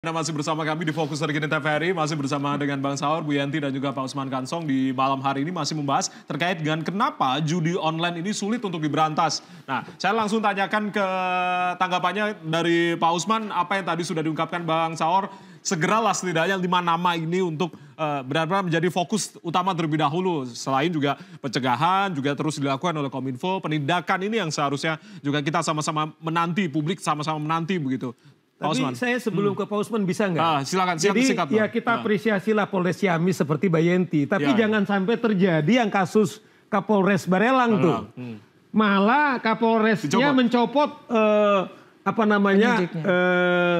Anda masih bersama kami di Fokus Hari ini TVRI, masih bersama dengan Bang Saur, Bu Yanti, dan juga Pak Usman Kansong di malam hari ini masih membahas terkait dengan kenapa judi online ini sulit untuk diberantas. Nah, saya langsung tanyakan ke tanggapannya dari Pak Usman, apa yang tadi sudah diungkapkan Bang Saur, segeralah setidaknya 5 nama ini untuk benar-benar menjadi fokus utama terlebih dahulu. Selain juga pencegahan, juga terus dilakukan oleh Kominfo, penindakan ini yang seharusnya juga kita sama-sama menanti, publik sama-sama menanti begitu. Tapi saya sebelum ke Pak Usman bisa nggak? Silakan, Jadi singkat, ya kita apresiasilah Polres Ciamis seperti Mbak Yenti. Tapi jangan sampai terjadi yang kasus Kapolres Barelang tuh. Malah Kapolresnya mencopot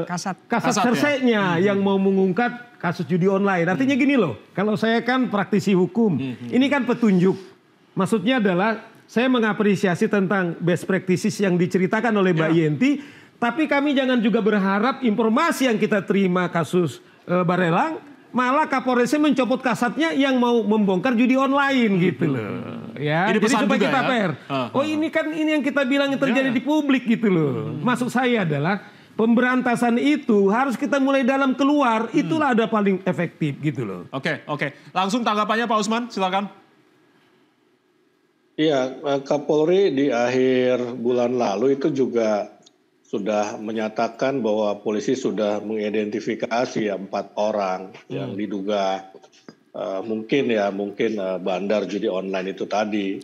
kasat serseknya yang mau mengungkap kasus judi online. Artinya gini loh, kalau saya kan praktisi hukum, ini kan petunjuk. Maksudnya adalah saya mengapresiasi tentang best practices yang diceritakan oleh Mbak Yenti. Tapi kami jangan juga berharap informasi yang kita terima kasus Barelang, malah Kapolresnya mencopot kasatnya yang mau membongkar judi online gitu loh. Ya, ini jadi supaya kita ya? fair. Oh ini kan ini yang kita bilang yang terjadi di publik gitu loh. Maksud saya adalah pemberantasan itu harus kita mulai dalam keluar, itulah ada paling efektif gitu loh. Oke. Langsung tanggapannya Pak Usman, silakan. Iya, Kapolri di akhir bulan lalu itu juga sudah menyatakan bahwa polisi sudah mengidentifikasi 4 orang yang diduga mungkin bandar judi online itu tadi.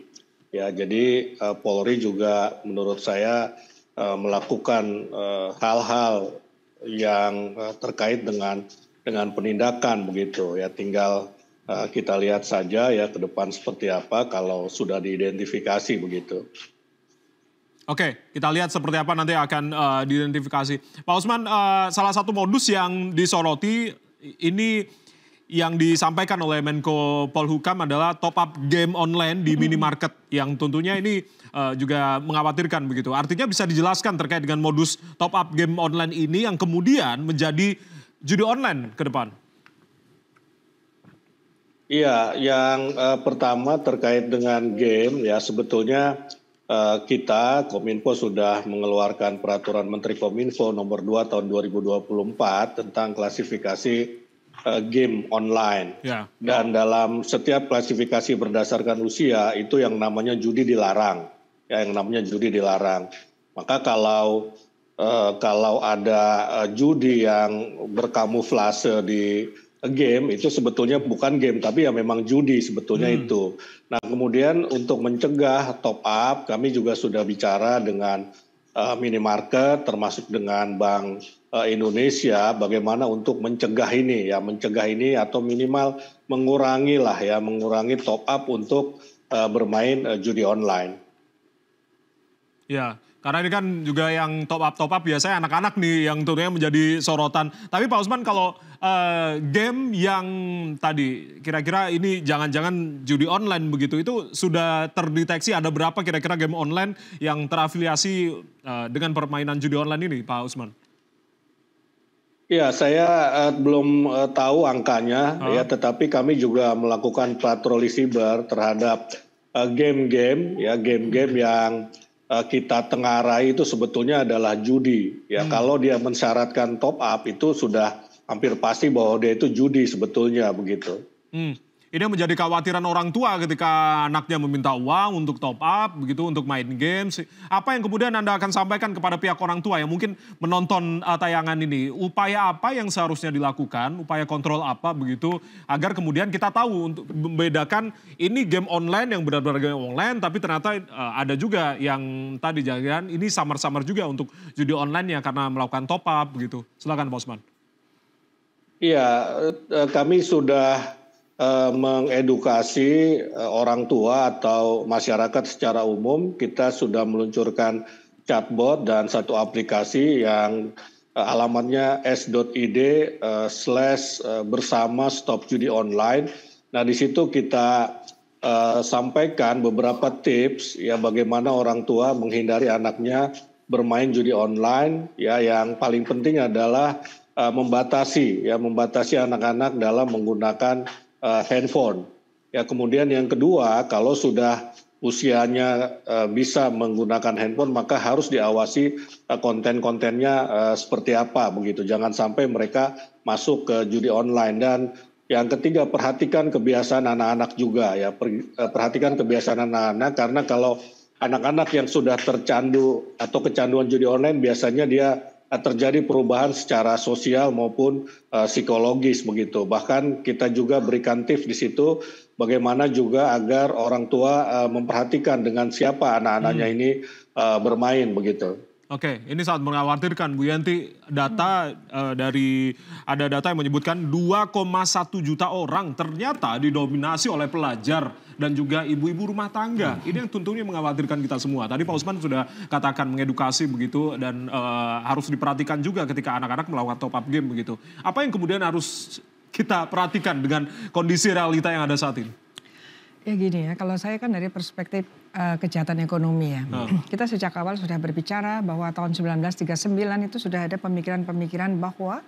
Ya, jadi Polri juga menurut saya melakukan hal-hal yang terkait dengan penindakan begitu. Ya, tinggal kita lihat saja ya ke depan seperti apa kalau sudah diidentifikasi begitu. Oke, kita lihat seperti apa nanti akan diidentifikasi. Pak Usman, salah satu modus yang disoroti ini yang disampaikan oleh Menko Polhukam adalah top up game online di minimarket yang tentunya ini juga mengkhawatirkan begitu. Artinya bisa dijelaskan terkait dengan modus top up game online ini yang kemudian menjadi judi online ke depan. Iya, yang pertama terkait dengan game ya sebetulnya kita Kominfo sudah mengeluarkan peraturan Menteri Kominfo nomor 2 tahun 2024 tentang klasifikasi game online. Dan dalam setiap klasifikasi berdasarkan usia itu yang namanya judi dilarang. Ya, yang namanya judi dilarang. Maka kalau ada judi yang berkamuflase di game itu sebetulnya bukan game tapi ya memang judi sebetulnya itu. Nah kemudian untuk mencegah top up kami juga sudah bicara dengan minimarket termasuk dengan Bank Indonesia bagaimana untuk mencegah ini atau minimal mengurangi top up untuk bermain judi online. Ya. Karena ini kan juga yang top up biasanya anak-anak nih yang tentunya menjadi sorotan. Tapi Pak Usman kalau game yang tadi kira-kira ini jangan-jangan judi online begitu itu sudah terdeteksi ada berapa kira-kira game online yang terafiliasi dengan permainan judi online ini Pak Usman? Ya, saya belum tahu angkanya ya, tetapi kami juga melakukan patroli siber terhadap game-game yang kita tengarai itu sebetulnya adalah judi. Ya, kalau dia mensyaratkan top up itu sudah hampir pasti bahwa dia itu judi sebetulnya begitu. Ini menjadi kekhawatiran orang tua ketika anaknya meminta uang untuk top up begitu untuk main games. Apa yang kemudian Anda akan sampaikan kepada pihak orang tua yang mungkin menonton tayangan ini? Upaya apa yang seharusnya dilakukan? Upaya kontrol apa begitu agar kemudian kita tahu untuk membedakan ini game online yang benar-benar game online tapi ternyata ada juga yang tadi jangan ini samar-samar juga untuk judi online ya karena melakukan top up begitu. Silakan Pak Usman. Iya, kami sudah mengedukasi orang tua atau masyarakat secara umum. Kita sudah meluncurkan chatbot dan satu aplikasi yang alamatnya s.id/bersama stop judi online. Nah di situ kita sampaikan beberapa tips ya bagaimana orang tua menghindari anaknya bermain judi online. Ya yang paling penting adalah membatasi anak-anak dalam menggunakan handphone. Ya kemudian yang kedua kalau sudah usianya bisa menggunakan handphone, maka harus diawasi konten-kontennya seperti apa begitu. Jangan sampai mereka masuk ke judi online. Dan yang ketiga, perhatikan kebiasaan anak-anak juga ya. Perhatikan kebiasaan anak-anak, karena kalau anak-anak yang sudah tercandu atau kecanduan judi online, biasanya dia terjadi perubahan secara sosial maupun psikologis begitu. Bahkan kita juga berikan tips di situ bagaimana juga agar orang tua memperhatikan dengan siapa anak-anaknya ini bermain begitu. Oke, ini sangat mengkhawatirkan Bu Yanti. Ada data yang menyebutkan 2,1 juta orang ternyata didominasi oleh pelajar dan juga ibu-ibu rumah tangga. Ini yang tentunya mengkhawatirkan kita semua. Tadi Pak Usman sudah katakan mengedukasi begitu, dan harus diperhatikan juga ketika anak-anak melakukan top up game begitu. Apa yang kemudian harus kita perhatikan dengan kondisi realita yang ada saat ini? Ya gini ya, kalau saya kan dari perspektif kejahatan ekonomi ya. Kita sejak awal sudah berbicara bahwa tahun 1939 itu sudah ada pemikiran-pemikiran bahwa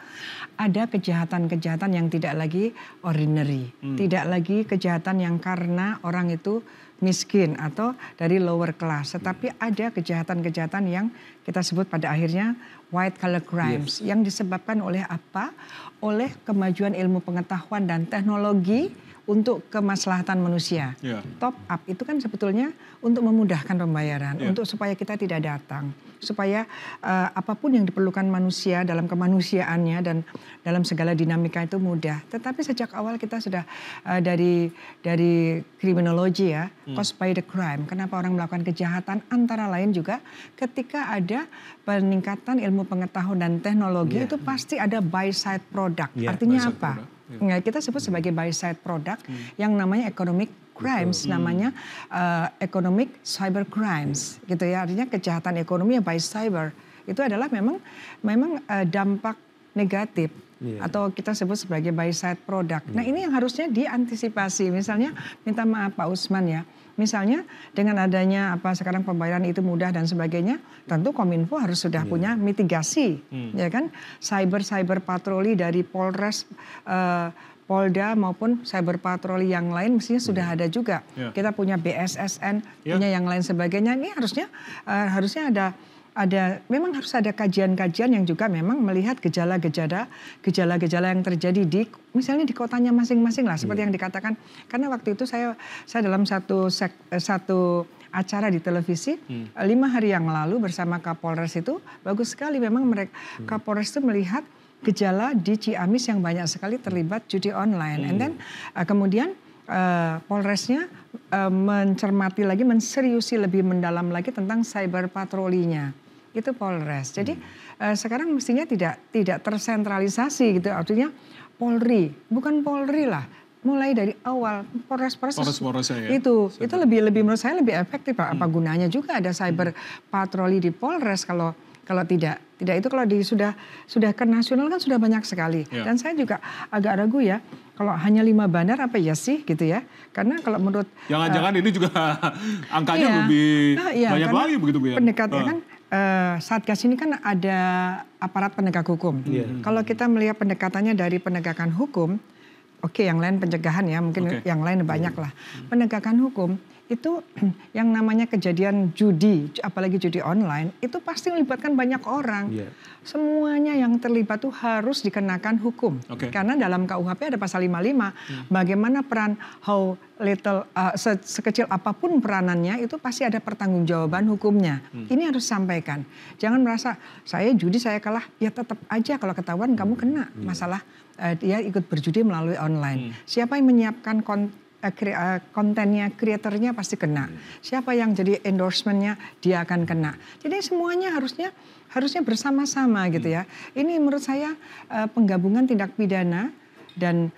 ada kejahatan-kejahatan yang tidak lagi ordinary. Tidak lagi kejahatan yang karena orang itu miskin atau dari lower class. Tetapi ada kejahatan-kejahatan yang kita sebut pada akhirnya white collar crimes. Yang disebabkan oleh apa? Oleh kemajuan ilmu pengetahuan dan teknologi untuk kemaslahatan manusia. Top up itu kan sebetulnya untuk memudahkan pembayaran, untuk supaya kita tidak datang, supaya apapun yang diperlukan manusia dalam kemanusiaannya dan dalam segala dinamika itu mudah. Tetapi sejak awal kita sudah dari kriminologi ya, cost by the crime. Kenapa orang melakukan kejahatan? Antara lain juga ketika ada peningkatan ilmu pengetahuan dan teknologi itu pasti ada buy side product. Artinya apa? Nah, kita sebut sebagai buy side product yang namanya economic crimes, namanya economic cyber crimes, gitu ya. Artinya kejahatan ekonomi yang by cyber itu adalah memang dampak negatif atau kita sebut sebagai buy side product. Nah, ini yang harusnya diantisipasi. Misalnya minta maaf Pak Usman ya. Misalnya dengan adanya sekarang pembayaran itu mudah dan sebagainya, tentu Kominfo harus sudah punya mitigasi, ya kan? Cyber patroli dari Polres, Polda maupun cyber patroli yang lain mestinya sudah ada juga. Kita punya BSSN, punya yang lain sebagainya. Ini harusnya memang harus ada kajian-kajian yang juga memang melihat gejala-gejala yang terjadi misalnya di kotanya masing-masing lah, seperti yang dikatakan. Karena waktu itu saya dalam satu acara di televisi 5 hari yang lalu bersama Kapolres itu bagus sekali memang Kapolres itu melihat gejala di Ciamis yang banyak sekali terlibat judi online. And then kemudian Polresnya mencermati lagi, menseriusi lebih mendalam lagi tentang cyber patrolinya. Itu Polres. Jadi sekarang mestinya tidak tersentralisasi gitu. Artinya Polri, bukan Polri lah. Mulai dari awal Polres ya. Itu lebih menurut saya lebih efektif. Apa gunanya juga ada cyber patroli di Polres kalau tidak itu kalau sudah ke nasional kan sudah banyak sekali. Dan saya juga agak ragu ya kalau hanya 5 bandar apa ya sih gitu ya. Karena kalau menurut jangan-jangan ini juga angkanya lebih banyak lagi begitu Bu ya. Pendekatnya kan Satgas ini kan ada aparat penegak hukum. Kalau kita melihat pendekatannya dari penegakan hukum, yang lain pencegahan ya, mungkin yang lain banyak lah. Penegakan hukum itu yang namanya kejadian judi, apalagi judi online, itu pasti melibatkan banyak orang. Semuanya yang terlibat itu harus dikenakan hukum. Karena dalam KUHP ada pasal 55, bagaimana peran sekecil apapun peranannya itu pasti ada pertanggungjawaban hukumnya. Ini harus disampaikan. Jangan merasa saya judi saya kalah, ya tetap aja kalau ketahuan kamu kena masalah dia ikut berjudi melalui online. Siapa yang menyiapkan kontennya, kreatornya pasti kena. Siapa yang jadi endorsementnya dia akan kena. Jadi semuanya harusnya bersama-sama gitu ya. Ini menurut saya penggabungan tindak pidana dan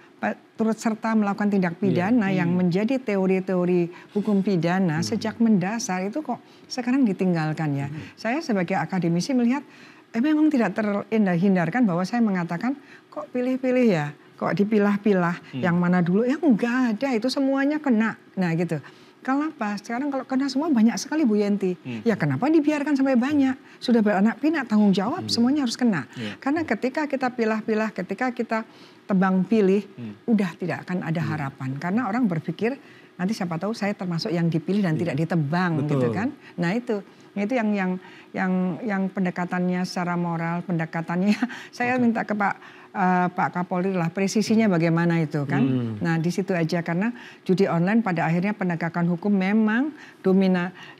turut serta melakukan tindak pidana yang menjadi teori-teori hukum pidana sejak mendasar itu kok sekarang ditinggalkan ya. Saya sebagai akademisi melihat memang tidak terhindarkan bahwa saya mengatakan kok pilih-pilih ya. Kok dipilah-pilah yang mana dulu, ya enggak ada, itu semuanya kena. Nah gitu. Kenapa? Sekarang kalau kena semua banyak sekali Bu Yanti. Ya kenapa dibiarkan sampai banyak? Sudah beranak pinak, tanggung jawab semuanya harus kena. Karena ketika kita pilah-pilah, ketika kita tebang pilih, udah tidak akan ada harapan. Karena orang berpikir nanti siapa tahu saya termasuk yang dipilih dan tidak ditebang gitu kan. Nah itu yang pendekatannya secara moral, pendekatannya saya minta ke Pak Kapolri lah presisinya bagaimana itu kan. Nah di situ aja, karena judi online pada akhirnya penegakan hukum memang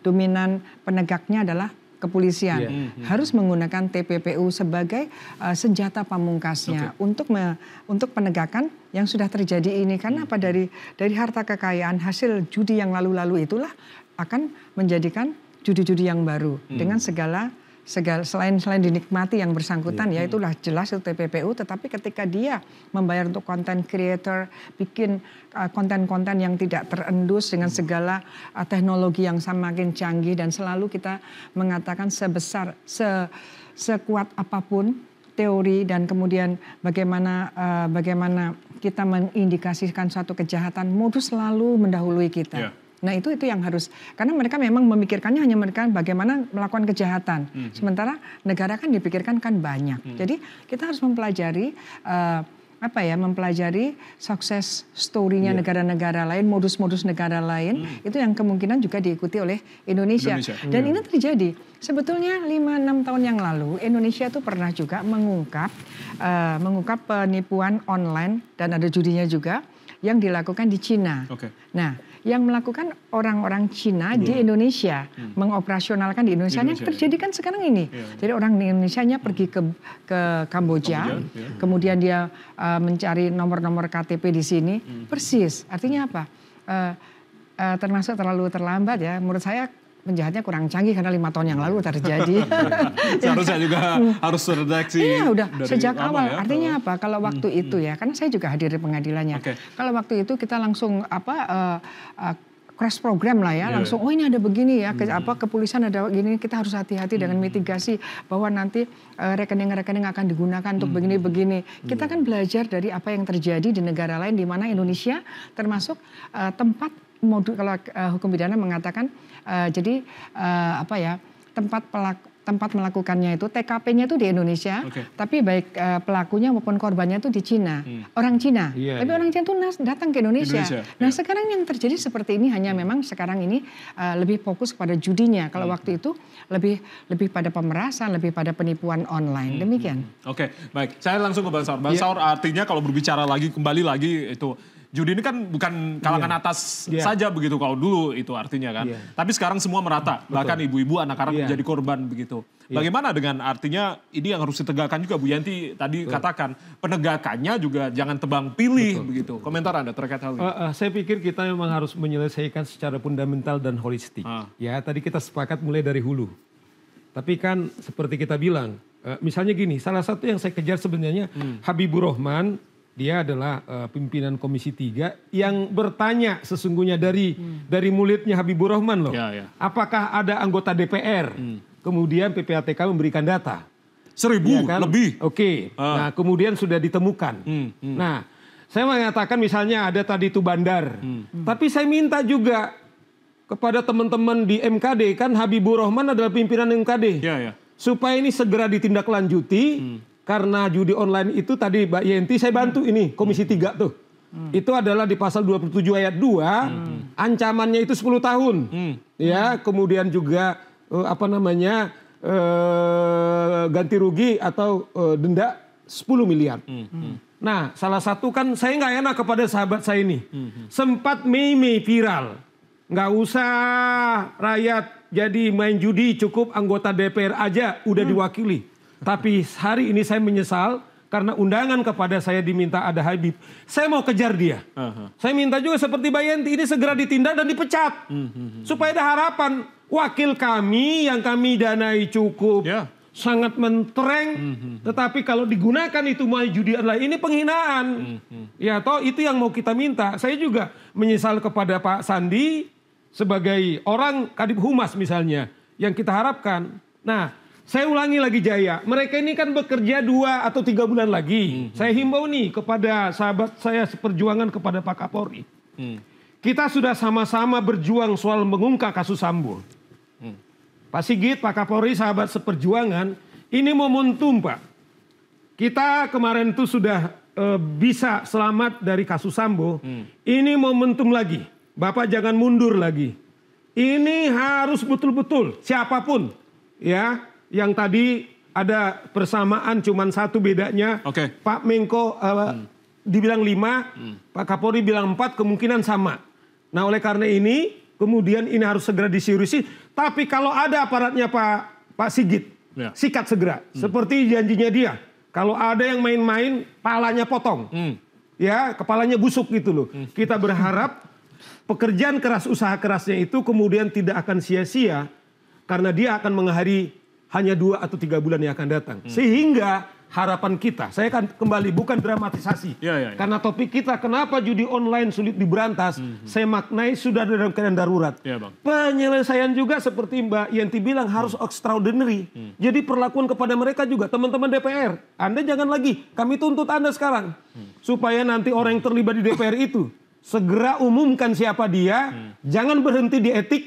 dominan penegaknya adalah kepolisian. Harus menggunakan TPPU sebagai senjata pamungkasnya untuk penegakan yang sudah terjadi ini. Karena apa, dari harta kekayaan hasil judi yang lalu-lalu itulah akan menjadikan judi-judi yang baru dengan segala selain dinikmati yang bersangkutan ya itulah jelas itu TPPU, tetapi ketika dia membayar untuk content creator, bikin konten-konten yang tidak terendus dengan segala teknologi yang semakin canggih, dan selalu kita mengatakan sekuat apapun teori dan kemudian bagaimana kita mengindikasikan suatu kejahatan, modus selalu mendahului kita. Nah itu yang harus, karena mereka memang memikirkannya hanya mereka bagaimana melakukan kejahatan. Sementara negara kan dipikirkan kan banyak. Jadi kita harus mempelajari mempelajari sukses story-nya negara-negara lain, modus-modus negara lain, itu yang kemungkinan juga diikuti oleh Indonesia. Dan ini terjadi. Sebetulnya 5-6 tahun yang lalu Indonesia itu pernah juga mengungkap penipuan online dan ada judinya juga yang dilakukan di Cina. Nah, yang melakukan orang-orang Cina di Indonesia, mengoperasionalkan di Indonesia. Yang terjadi kan sekarang ini. Jadi orang Indonesianya pergi ke Kamboja, kemudian dia mencari nomor-nomor KTP di sini, persis. Artinya apa? Termasuk terlalu terlambat ya. Menurut saya penjahatnya kurang canggih karena 5 tahun yang lalu terjadi. Seharusnya juga harus terdeteksi. Iya udah sejak awal. Ya? Artinya apa? Kalau waktu itu ya, karena saya juga hadir di pengadilannya. Kalau waktu itu kita langsung crash program lah ya, langsung oh ini ada begini ya, kepolisian ada begini, kita harus hati-hati dengan mitigasi bahwa nanti rekening-rekening akan digunakan untuk begini-begini. Kita kan belajar dari apa yang terjadi di negara lain, di mana Indonesia termasuk tempat kalau hukum pidana mengatakan tempat melakukannya itu TKP-nya itu di Indonesia, tapi baik pelakunya maupun korbannya itu di Cina, orang Cina. Tapi orang Cina itu datang ke Indonesia. Nah sekarang yang terjadi seperti ini hanya memang sekarang ini lebih fokus pada judinya. Kalau waktu itu lebih pada pemerasan, lebih pada penipuan online. Demikian. Oke, baik. Saya langsung ke Bang Saur. Bang Saur, artinya kalau berbicara kembali lagi itu. Judi ini kan bukan kalangan atas saja begitu kalau dulu itu artinya kan. Tapi sekarang semua merata, bahkan ibu-ibu, anak-anak menjadi korban begitu. Bagaimana dengan artinya ini yang harus ditegakkan juga Bu Yanti tadi katakan, penegakannya juga jangan tebang pilih begitu. Komentar Anda terkait hal ini? Saya pikir kita memang harus menyelesaikan secara fundamental dan holistik. Ya, tadi kita sepakat mulai dari hulu. Tapi kan seperti kita bilang, misalnya gini, salah satu yang saya kejar sebenarnya Habibur Rahman. Dia adalah pimpinan Komisi 3 yang bertanya sesungguhnya dari mulutnya Habibur Rahman loh. Apakah ada anggota DPR? Kemudian PPATK memberikan data. 1000 kan? Lebih. Nah kemudian sudah ditemukan. Nah saya mengatakan misalnya ada tadi itu bandar. Tapi saya minta juga kepada teman-teman di MKD, kan Habibur Rahman adalah pimpinan MKD. Supaya ini segera ditindaklanjuti. Karena judi online itu tadi Mbak Yenti saya bantu ini Komisi 3 tuh. Itu adalah di pasal 27 ayat 2 ancamannya itu 10 tahun. Ya, kemudian juga ganti rugi atau denda 10 miliar. Nah, salah satu kan saya nggak enak kepada sahabat saya ini. Sempat Mei viral. Nggak usah rakyat jadi main judi, cukup anggota DPR aja udah diwakili. Tapi hari ini saya menyesal karena undangan kepada saya diminta ada Habib. Saya mau kejar dia. Saya minta juga seperti Mbak Yenti ini segera ditindak dan dipecat. Supaya ada harapan. Wakil kami yang kami danai cukup. Sangat mentereng. Tetapi kalau digunakan itu mau judi online ini penghinaan. Ya toh itu yang mau kita minta. Saya juga menyesal kepada Pak Sandi sebagai orang Kadip Humas misalnya. Yang kita harapkan. Nah. Saya ulangi lagi Jaya, mereka ini kan bekerja 2 atau 3 bulan lagi. Saya himbau nih kepada sahabat saya seperjuangan kepada Pak Kapolri. Kita sudah sama-sama berjuang soal mengungkap kasus Sambo. Pak Sigit, Pak Kapolri, sahabat seperjuangan, ini momentum Pak. Kita kemarin itu sudah bisa selamat dari kasus Sambo. Ini momentum lagi. Bapak jangan mundur lagi. Ini harus betul-betul siapapun ya yang tadi ada persamaan cuman satu bedanya. Oke. Pak Menko dibilang 5, Pak Kapolri bilang 4, kemungkinan sama. Nah oleh karena ini kemudian ini harus segera diseriusi. Tapi kalau ada aparatnya Pak Sigit, sikat segera. Seperti janjinya dia. Kalau ada yang main-main, palanya potong. Ya, kepalanya busuk gitu loh. Kita berharap pekerjaan keras, usaha kerasnya itu kemudian tidak akan sia-sia karena dia akan mengakhiri hanya 2 atau 3 bulan yang akan datang. Sehingga harapan kita, saya akan kembali bukan dramatisasi. Karena topik kita kenapa judi online sulit diberantas, saya maknai sudah dalam keadaan darurat. Penyelesaian juga seperti Mbak Yenti bilang harus extraordinary. Jadi perlakuan kepada mereka juga, teman-teman DPR. Anda jangan lagi, kami tuntut Anda sekarang. Supaya nanti orang yang terlibat di DPR itu segera umumkan siapa dia, jangan berhenti di etik,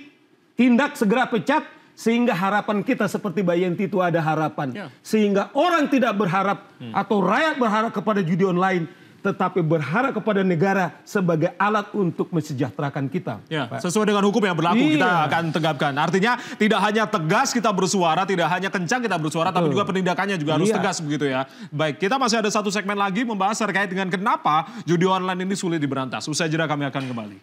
tindak segera pecat, sehingga harapan kita seperti Mbak Yenti itu ada harapan. Sehingga orang tidak berharap atau rakyat berharap kepada judi online, tetapi berharap kepada negara sebagai alat untuk mensejahterakan kita. Sesuai dengan hukum yang berlaku kita akan tegapkan. Artinya tidak hanya tegas kita bersuara, tidak hanya kencang kita bersuara, tapi juga penindakannya juga harus tegas begitu ya. Baik, kita masih ada satu segmen lagi membahas terkait dengan kenapa judi online ini sulit diberantas. Usai jeda kami akan kembali.